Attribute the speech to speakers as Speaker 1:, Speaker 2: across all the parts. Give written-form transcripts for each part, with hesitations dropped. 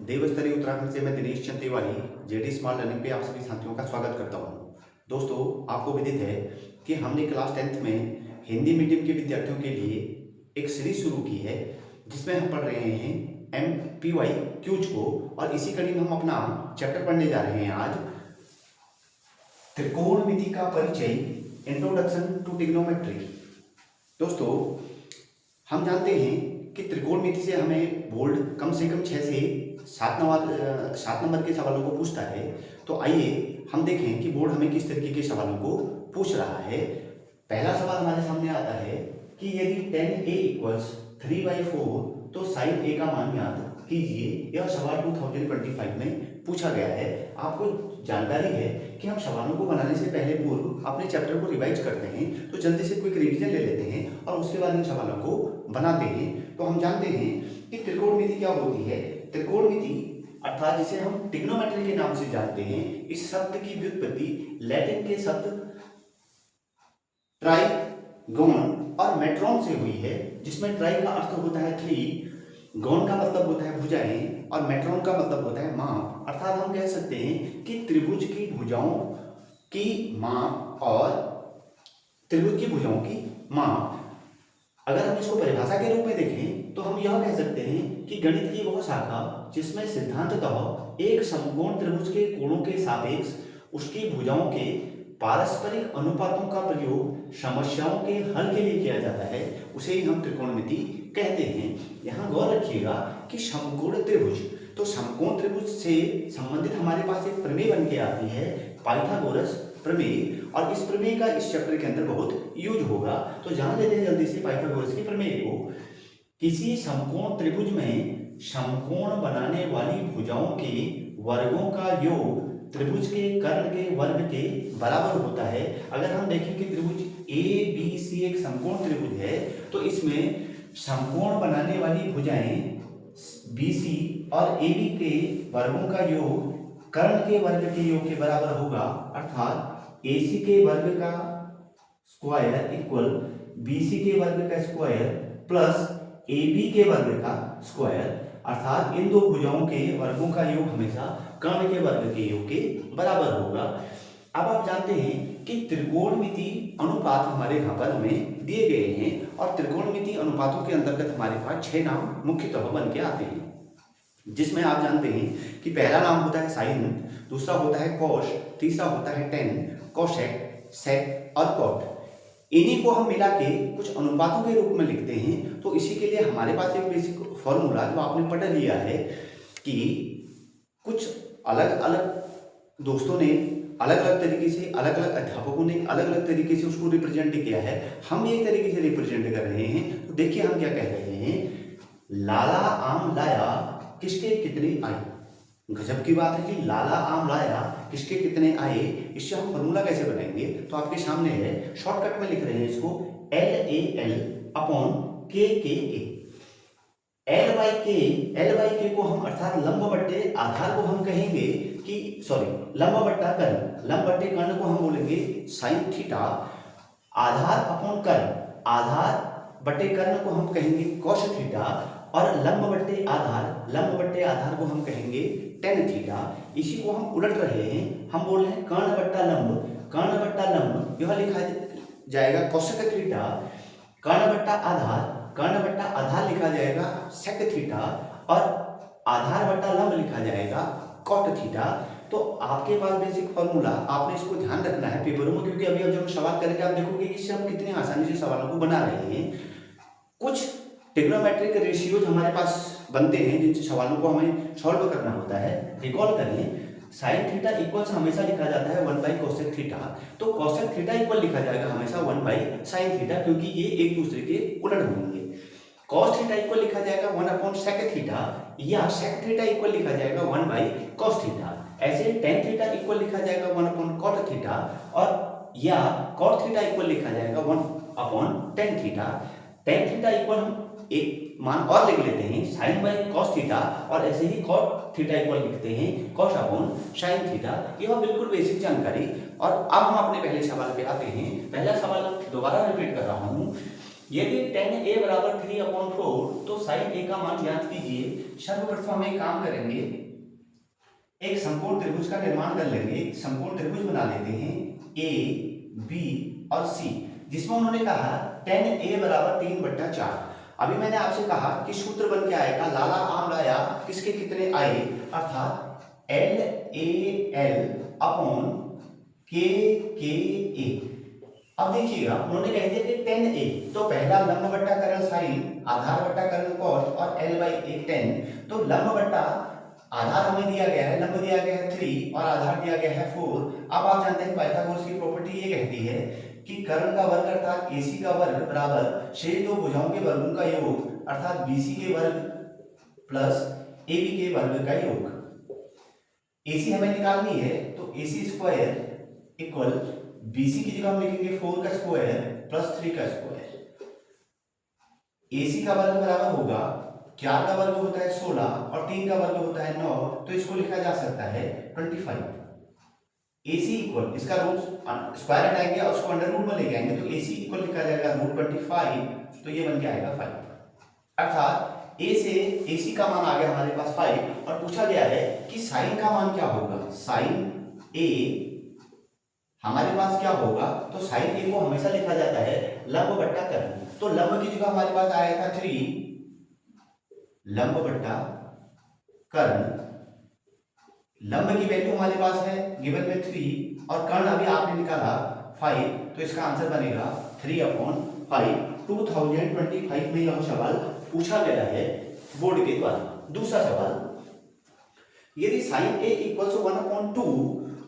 Speaker 1: देव स्तरीय उत्तराखंड से मैं Dinesh Chand Tiwari JD smart learning पे आप सभी साथियों का स्वागत करता हूँ। दोस्तों, आपको विदित है कि हमने क्लास 10th में हिंदी मीडियम के विद्यार्थियों के लिए एक सीरीज शुरू की है जिसमें हम पढ़ रहे हैं MPY क्यूज को, और इसी कड़ी में हम अपना चैप्टर पढ़ने जा रहे हैं आज, त्रिकोणमिति का परिचय, इंट्रोडक्शन टू ट्रिग्नोमेट्री। दोस्तों, हम जानते हैं कि त्रिकोणमिति से हमें बोर्ड कम से कम 6 से 7 नंबर के सवालों को पूछता है। तो आइए हम देखें कि बोर्ड हमें किस तरीके के सवालों को पूछ रहा है। पहला सवाल हमारे सामने आता है कि यदि 10a इक्वल्स 3/4 तो साइन a का मान ज्ञात कीजिए। यह सवाल 2025 में पूछा गया है। आपको जानकारी है कि हम सवालों को बनाने से पहले पूर्व अपने चैप्टर को रिवाइज करते हैं, तो जल्दी से क्विक रिवीजन ले लेते हैं और उसके बाद इन सवालों को बनाते हैं। तो हम जानते हैं कि त्रिकोणमिति क्या होती है। त्रिकोणमिति अर्थात जिसे हम ट्रिग्नोमेट्री के नाम से जानते हैं, इस शब्द की व्युत्पत्ति लैटिन के शब्द ट्राइगोन और मेट्रोन से हुई है, जिसमें ट्राई का अर्थ होता है 3, गोन का मतलब होता है भुजाएं और मेट्रोन का मतलब होता है माप। अर्थात हम कह सकते हैं कि त्रिभुज की भुजाओं की माप और त्रिभुज की भुजाओं की माप। अगर हम इसको परिभाषा के रूप में देखें तो हम यह कह सकते हैं कि गणित की वह शाखा जिसमें सिद्धांततः एक समकोण त्रिभुज के कोणों के सापेक्ष उसकी भुजाओं के पारस्परिक अनुपातों का प्रयोग समस्याओं के हल के लिए किया जाता है, उसे ही हम त्रिकोणमिति कहते हैं। यहाँ गौर रखिएगा कि समकोण त्रिभुज, तो समकोण त्रिभुज से संबंधित हमारे पास एक प्रमेय बन के आती है, पाइथागोरस प्रमेय, और इस प्रमेय का इस चैप्टर के अंदर बहुत यूज होगा। तो जान लेते हैं जल्दी से पाइथागोरस के प्रमेय को। किसी समकोण त्रिभुज में समकोण बनाने वाली भुजाओं के वर्गों का योग त्रिभुज के कर्ण के वर्ग के बराबर होता है। अगर हम देखें कि त्रिभुज ABC एक समकोण त्रिभुज है, तो इसमें समकोण बनाने वाली भुजाएं BC और AB के वर्गों का योग कर्ण के वर्ग के योग के बराबर होगा। अर्थात AC के वर्ग का स्क्वायर इक्वल BC के वर्ग का स्क्वायर प्लस AB के वर्ग का स्क्वायर। अर्थात इन दो भुजाओं के वर्गों का योग हमेशा कर्ण के वर्ग के योग के बराबर होगा। अब आप जानते हैं कि त्रिकोणमिति अनुपात हमारे यहाँ पर हमें दिए गए हैं, और त्रिकोणमिति अनुपातों के अंतर्गत हमारे पास 6 नाम मुख्यतः बन के आते हैं, जिसमें आप जानते हैं कि पहला नाम होता है साइन, दूसरा होता है कॉस, तीसरा होता है टेन, कोसेक, सेक और कॉट। इन्हीं को हम मिला के कुछ अनुपातों के रूप में लिखते हैं। तो इसी के लिए हमारे पास एक बेसिक फॉर्मूला जो आपने पढ़ लिया है कि कुछ अलग अलग दोस्तों ने अलग अलग तरीके से, अलग अलग अध्यापकों ने अलग अलग तरीके से उसको रिप्रेजेंट किया है, हम एक तरीके से रिप्रेजेंट कर रहे हैं। तो देखिए हम क्या कह रहे हैं, लाला आम लाया किसके कितने आए। गजब की बात है कि लाला आम लाया किसके कितने आए। इससे हम फॉर्मूला कैसे बनाएंगे, तो आपके सामने है, शॉर्टकट में लिख रहे हैं इसको, LAL upon KKA। L by के को हम अर्थात लंब बट्टे आधार को हम कहेंगे कि लंब बट्टा कर्ण, लंब बट्टे कर्ण को हम बोलेंगे साइन थीटा। आधार अपॉन कर्ण, आधार बट्टे कर्ण को हम कहेंगे कॉस थीटा, और लंब बट्टे आधार को हम कहेंगे टेन थीटा। इसी को हम उलट रहे हैं, हम बोल रहे हैं कर्ण बट्टा लंब, यह लिखा जाएगा कोसेक थीटा। कर्ण बट्टा आधार लिखा जाएगा सेक थीटा, और आधार बट्टा लंब लिखा जाएगा कॉट थीटा। तो आपके पास बेसिक फॉर्मूला, आपने इसको ध्यान रखना है पेपरों में, क्योंकि अभी जब हम सवाल करेंगे आप देखोगे कि इससे हम कितनी आसानी से सवालों को बना रहे हैं। कुछ ट्रिग्नोमेट्रिक रेशियोज हमारे पास बनते हैं जिन सवालों को हमें सॉल्व करना होता है। रिकॉल करें, साइन थीटा इक्वल्स हमेशा लिखा जाता है 1 बाई कोसेक थीटा, तो कोसेक थीटा इक्वल लिखा जाएगा हमेशा 1 बाई साइन थीटा, क्योंकि ये एक दूसरे के उलट होंगे। कॉस थीटा इक्वल लिखा जाएगा 1 अपॉन सेक थीटा, या सेक थीटा इक्वल लिखा जाएगा 1 बाई कॉस थीटा। ऐसे टेन थीटा इक्वल लिखा जाएगा 1 अपॉन कॉट थीटा, और या कॉट थीटा इक्वल लिखा जाएगा 1 upon tan theta. Tan theta equal हम एक मान और लिख लेते हैं साइन बाई कॉस थीटा, और ऐसे ही कॉट थीटा इक्वल लिखते हैं कॉस अपॉन साइन थीटा। यह बिल्कुल बेसिक जानकारी। और अब हम अपने पहले सवाल पे आते हैं। पहला सवाल दोबारा रिपीट कर रहा हूं यदि tan a बराबर 3/4 तो sin a का मान ज्ञात कीजिए। सर्वप्रथम हम एक काम करेंगे, एक समकोण त्रिभुज का निर्माण कर लेंगे। एक समकोण त्रिभुज बना लेते हैं ए बी और सी, जिसमें उन्होंने कहा tan a बराबर 3/4। अभी मैंने आपसे कहा कि सूत्र बन के आएगा लाला आम लाया किसके कितने आए, अर्थात एल ए एल अपॉन के ए। अब देखिएगा उन्होंने कह दिया कि tan a, तो पहला लंब बट्टा कर्ण साइन, आधार बट्टा कर्ण कॉस और l बाई ए tan। तो लंब बट्टा आधार हमें दिया गया है, लंब दिया गया है 3 और आधार दिया गया है 4। अब आप जानते हैं पाइथागोरस की प्रॉपर्टी ये कहती है कि कर्ण का वर्ग अर्थात AC का वर्ग बराबर शेष दो भुजाओं के वर्गों का योग अर्थात BC के वर्ग प्लस AB के वर्ग का योग। AC हमें निकालनी है तो AC स्क्वायर इक्वल BC की जगह हम लिखेंगे 4 का स्क्वायर प्लस 3 का स्क्वायर। AC का वर्ग बराबर होगा 4 का वर्ग होता है 16 और 3 का वर्ग होता है 9, तो इसको लिखा जा सकता है 25। AC इक्वल इसका रूट स्क्वायर हटाएंगे और उसको अंडर रूट में लेके आएंगे तो AC इक्वल लिखा जाएगा √25, तो ये बन के आएगा 5। अर्थात A से AC का मान आ गया हमारे पास 5 और पूछा गया है कि साइन का मान क्या होगा। साइन A हमारे पास क्या होगा, तो साइन A को हमेशा लिखा जाता है लंब बट्टा कर्ण। तो लंब की जगह हमारे पास आया था 3, लंब बट्टा कर्ण। लंब की वैल्यू हमारे पास है गिवन में 3 और कर्ण अभी आपने निकाला 5, तो इसका आंसर बनेगा 3/5। 2025 में यह सवाल पूछा गया है बोर्ड के द्वारा। दूसरा सवाल, यदि sin a इक्वल टू 1/2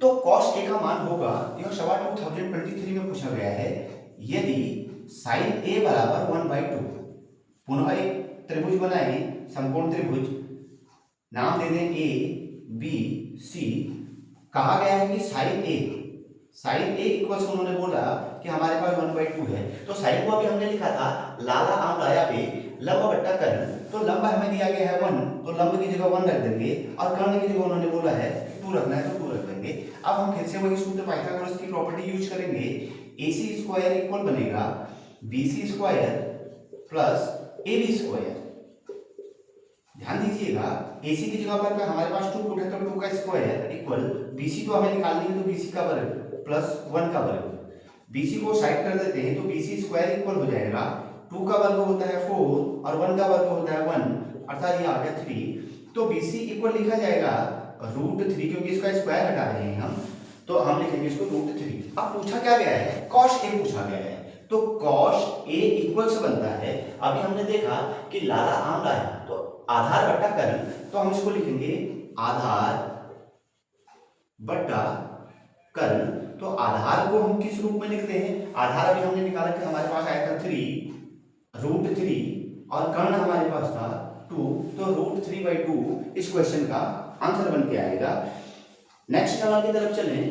Speaker 1: तो cos a का मान होगा। यह सवाल 2023 में पूछा गया है। यदि sin a बराबर 1/2, पुनः एक त्रिभुज बनाएं, समकोण त्रिभुज, नाम दे दें ए बी सी। कहा गया है कि साइन ए इक्वल उन्होंने बोला कि हमारे पास 1/2 है, तो साइन को अभी हमने लिखा था लाला आम लाया पे लंब बट्टा कर्ण। तो लंब हमें दिया गया है 1, तो लंब की जगह 1 रख देंगे और कर्ण की जगह उन्होंने बोला है 2 रखना है तो 2 रख देंगे। अब हम फिर से वही सूत्र पाइथागोरस की प्रॉपर्टी यूज करेंगे। AC स्क्वायर इक्वल बनेगा BC square plus AB square. ध्यान दीजिएगा AC की जगह पर हमारे पास 2 पुट है तो 2 का स्क्वायर इक्वल BC तो हमें निकालनी है तो BC का वर्ग प्लस 1 का वर्ग। BC को साइड कर देते हैं तो BC स्क्वायर इक्वल हो जाएगा 2 का वर्ग होता है 4 और 1 का वर्ग होता है 1, अर्थात ये आ गया 3। तो BC इक्वल लिखा जाएगा √3, क्योंकि इसका स्क्वायर हटा रहे हैं हम, तो हम लिखेंगे इसको √3। अब पूछा क्या गया है, cos A पूछा गया है, तो cos A इक्वल से बनता है। अभी हमने देखा कि लाला आम लाया तो आधार बट्टा कर्ण, तो हम इसको लिखेंगे आधार बट्टा कर्ण। तो आधार को हम किस रूप में लिखते हैं, आधार अभी हमने निकाला कि हमारे पास आया था 3 √3 और कर्ण हमारे पास था 2, तो √3/2 इस क्वेश्चन का आंसर बन के आएगा। नेक्स्ट सवाल की तरफ चलें।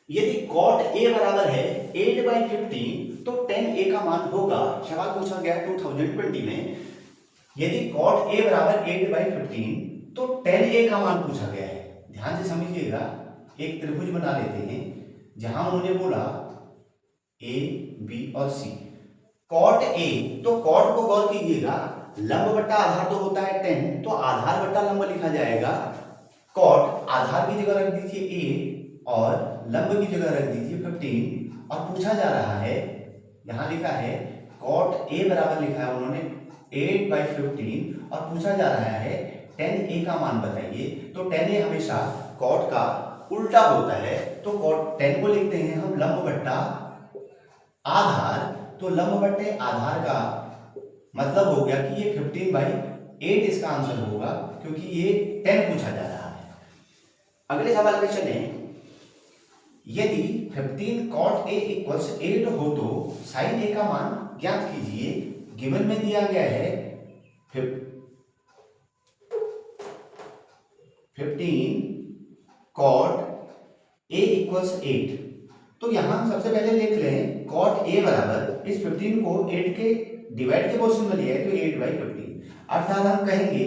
Speaker 1: यदि cot A बराबर है 8/15 तो tan A का मान होगा। सवाल पूछा गया 2020 में। यदि cot A बराबर 8/15 तो tan A का मान पूछा गया है। ध्यान से समझिएगा, एक त्रिभुज बना लेते हैं जहां उन्होंने बोला A B और C। cot A, तो cot को गौर कीजिएगा, लंब बट्टा आधार तो होता है 10, तो आधार बट्टा लंब लिखा जाएगा। cot आधार की जगह रख दीजिए 8 और लंब की जगह रख दीजिए 15 और पूछा जा रहा है, यहां लिखा है cot A बराबर लिखा है उन्होंने 8/15 और पूछा जा रहा है tan A का मान बताइए। तो tan A हमेशा cot का उल्टा होता है, तो cot 10 को लिखते हैं हम लंब बट्टा आधार। तो लंब बट्टे आधार का मतलब हो गया कि ये 15/8 इसका आंसर होगा, क्योंकि ये 10 पूछा जा रहा है। अगले सवाल पे चलें। यदि 15 cot A इक्वल्स 8 हो तो sin A का मान ज्ञात कीजिए। गिवन में दिया गया है 15 cot A इक्वल्स 8। तो यहां सबसे पहले लिख लें cot A बराबर इस 15 को 8 के डिवाइड के पोर्शन में लिया है तो 8/15, अर्थात हम कहेंगे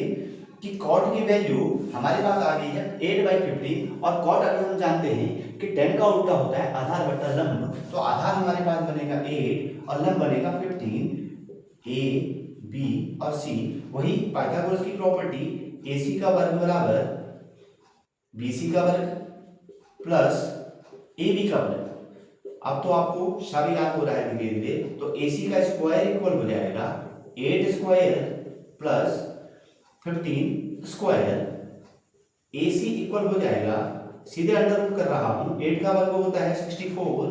Speaker 1: कि cot की वैल्यू हमारे पास आ गई है 8/15 और cot अभी हम जानते हैं कि 10 का उल्टा होता है आधार बट्टा लंब, तो आधार हमारे पास बनेगा 8 और लंब बनेगा 15। 15 ए बी और सी, वही पाइथागोरस की प्रॉपर्टी AC का वर्ग बराबर BC का वर्ग प्लस AB का वर्ग। अब तो आपको सब याद हो रहा है धीरे धीरे, तो AC का स्क्वायर इक्वल हो जाएगा 8 square plus 15 square. AC equal हो जाएगा, सीधे अंडर रूट कर रहा हूं, 8 का वर्ग होता है 64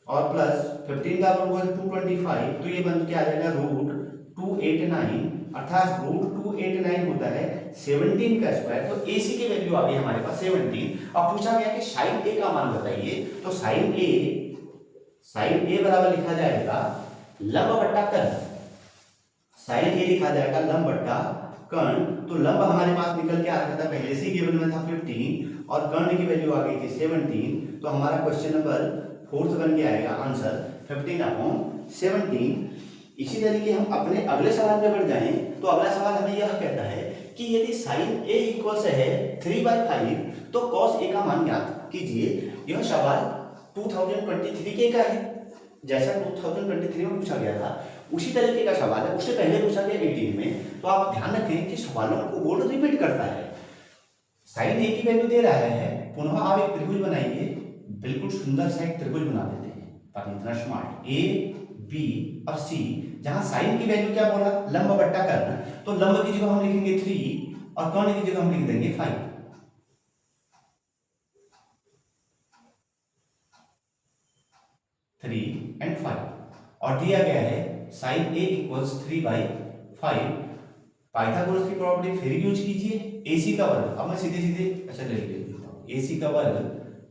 Speaker 1: और प्लस 15 का वर्ग होता है 225, तो ये बन के आ जाएगा रूट 289, अर्थात रूट 289 होता है 17 का स्क्वायर। तो AC की वैल्यू आ गई हमारे पास 17। अब पूछा गया कि साइन A का मान बताइए, तो साइन A बराबर लिखा जाएगा लंब बट्टा कर्ण। साइन A लिखा जाएगा लंब बट्टा कर्ण। तो लंब हमारे पास निकल के आ रहा था, पहले से गिवन में था 15 और कर्ण की वैल्यू आ गई थी 17। तो हमारा क्वेश्चन नंबर 4 बन के आएगा आंसर 15/17। इसी तरीके हम अपने अगले सवाल में बढ़ जाएं, तो अगला सवाल हमें यह कहता है कि यदि साइन A इक्वल है 3/5 तो cos A का मान ज्ञात कीजिए। यह सवाल 2023 का है, जैसा 2023 में पूछा गया था उसी तरीके का सवाल है, उससे पहले पूछा गया 18 में। तो आप ध्यान रखें कि सवालों को बोर्ड रिपीट करता है। साइन A की वैल्यू दे रहा है, पुनः आप एक त्रिभुज बनाइए, बिल्कुल सुंदर सा एक त्रिभुज बना देते हैं, पर इतना स्मार्ट, A B और C, जहां साइन की वैल्यू क्या बोला, लंब बट्टा कर्ण, तो लंब की जगह हम लिखेंगे 3 और कर्ण की जगह हम लिख देंगे 5। 3 और 5 और दिया गया है साइन A इक्वल्स 3/5। पाइथागोरस की प्रॉपर्टी फिर यूज कीजिए, AC का वर्ग, अब मैं सीधे सीधे अच्छा ले लेता हूं, AC का वर्ग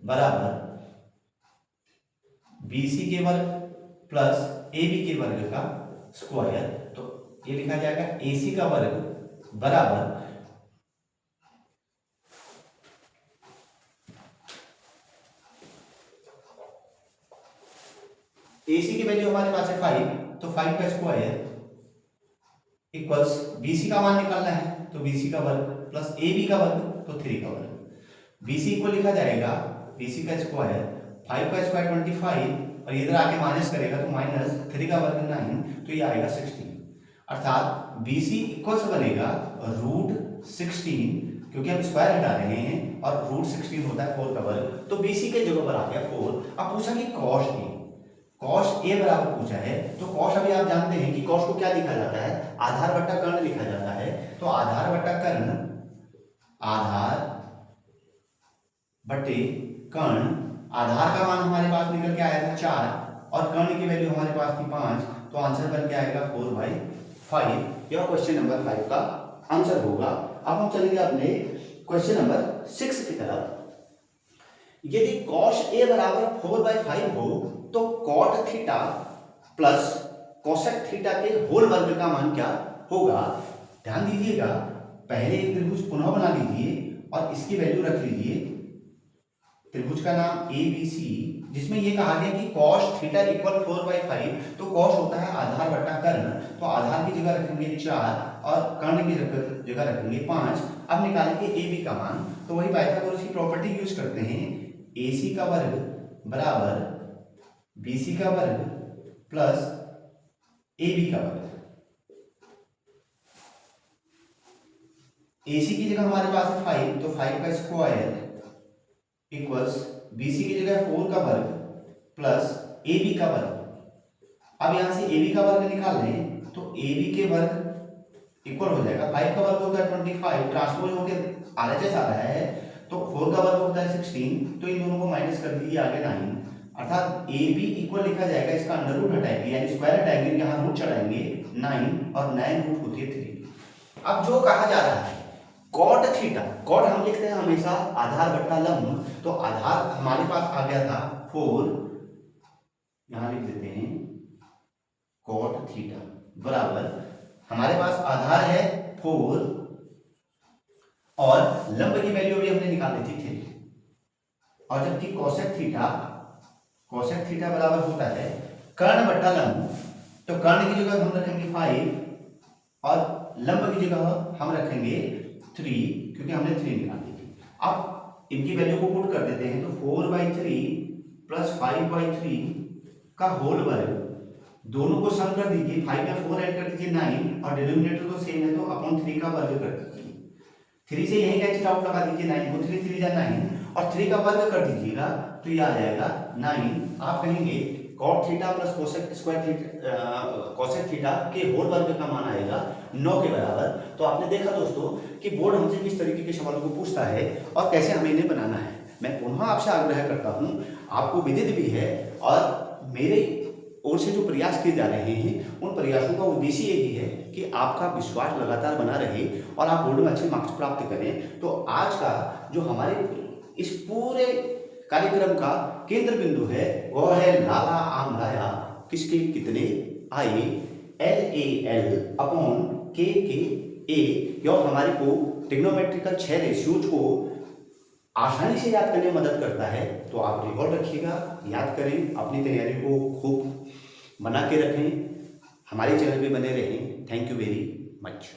Speaker 1: बराबर BC के वर्ग प्लस AB के वर्ग का स्क्वायर। तो ये लिखा जाएगा AC का वर्ग बराबर AC की वैल्यू हमारे पास है 5, तो 5 का स्क्वायर इक्वल्स BC का मान निकालना है, तो BC का वर्ग प्लस AB का वर्ग, तो 3 का वर्ग। BC इक्वल लिखा जाएगा BC का स्क्वायर, 5 का स्क्वायर 25 और इधर आके माइनस करेगा तो माइनस 3 का वर्ग 9, तो ये आएगा 16। अर्थात BC इक्वल से बनेगा रूट 16, क्योंकि हम स्क्वायर हटा रहे हैं और रूट 16 होता है 4 का वर्ग, तो BC के जगह पर आ गया 4। अब पूछा कि cos A बराबर पूछा है, तो cos अभी आप जानते हैं कि cos को क्या लिखा जाता है, आधार बट्टा कर्ण लिखा जाता है। तो आधार बट्टा कर्ण, आधार बट्टे कर्ण, आधार का मान हमारे पास निकल के आया था 4 और कर्ण की वैल्यू हमारे पास थी 5, तो आंसर बन के आएगा 4/5। यह क्वेश्चन नंबर 5 का आंसर होगा। अब हम चलेंगे अपने क्वेश्चन नंबर 6 की तरफ। यदि cos A बराबर 4/5 हो तो cot theta plus cosec theta के होल वर्ग का मान क्या होगा। ध्यान दीजिएगा, पहले एक त्रिभुज पुनः बना लीजिए और इसकी वैल्यू रख लीजिए, त्रिभुज का नाम ABC, जिसमें ये कहा गया कि cos थीटा इक्वल 4/5, तो cos होता है आधार बट्टा कर्ण, तो आधार की जगह रखेंगे 4 और कर्ण की जगह रखेंगे 5। अब निकालेंगे AB का मान, तो वही पाइथागोरस की प्रॉपर्टी यूज करते हैं, AC का वर्ग बराबर BC का वर्ग प्लस AB का वर्ग। AC की जगह हमारे पास है 5, तो 5 का स्क्वायर इक्वल्स BC की जगह 4 का वर्ग प्लस AB का वर्ग। अब यहां से AB का वर्ग निकाल लें, तो AB के वर्ग इक्वल हो जाएगा, 5 का वर्ग होता है 25, ट्रांसपोज होकर RHS आ रहा है, तो 4 का वर्ग होता है 16, तो इन दोनों को माइनस कर दीजिए, आगे 9। अर्थात AB इक्वल लिखा जाएगा, इसका अंडर रूट हटाएंगे यानी स्क्वायर हटाएंगे, यहाँ रूट चढ़ाएंगे 9 और 9 रूट होती है 3। अब जो कहा जा रहा है कॉट थीटा, कॉट हम लिखते हैं हमेशा आधार बट्टा लंब, तो आधार हमारे पास आ गया था 4, यहां लिख देते हैं कॉट थीटा बराबर, हमारे पास आधार है 4 और लंब की वैल्यू भी हमने निकाल ली थी 3, और जबकि कोसेक थीटा बराबर होता है कर्ण बट्टा लंब, तो कर्ण की जगह हम रखेंगे 5 और लंब की जगह हम रखेंगे 3, क्योंकि हमने 3 निकाली थी। अब इनकी वैल्यू को पुट कर देते हैं, तो 4/3 प्लस 5/3 का होल वर्ग दोनों को सम कर दीजिए, 5 में 4 ऐड कर दीजिए 9, और डिनोमिनेटर तो सेम है तो अपॉन 3 का वर्ग कर दीजिए। 3 से यही कैंसिल आउट लगा दीजिए, 9 को 3 3 जा 9, और 3 का वर्ग कर दीजिएगा तो ये आ जाएगा 9। आप कहेंगे cot theta plus cosec square theta cosec theta के होल वर्ग का मान आएगा 9 के बराबर। तो आपने देखा दोस्तों कि बोर्ड हमसे किस तरीके के सवालों को पूछता है और कैसे हमें इन्हें बनाना है। मैं पुनः आपसे आग्रह करता हूं, आपको विदित भी है और मेरे ओर से जो प्रयास किए जा रहे हैं उन प्रयासों का उद्देश्य यही है कि आपका विश्वास लगातार बना रहे और आप बोर्ड में अच्छे मार्क्स प्राप्त करें। तो आज का जो हमारे इस पूरे कार्यक्रम का केंद्र बिंदु है वह है लाला आम लाया किसके कितने आए, LAL अपॉन के ए। यह हमारे को ट्रिग्नोमेट्रिकल 6 रेशियोज को आसानी से याद करने में मदद करता है। तो आप रिकॉर्ड रखिएगा, याद करें, अपनी तैयारी को खूब बना के रखें, हमारे चैनल पे बने रहें। Thank you very much.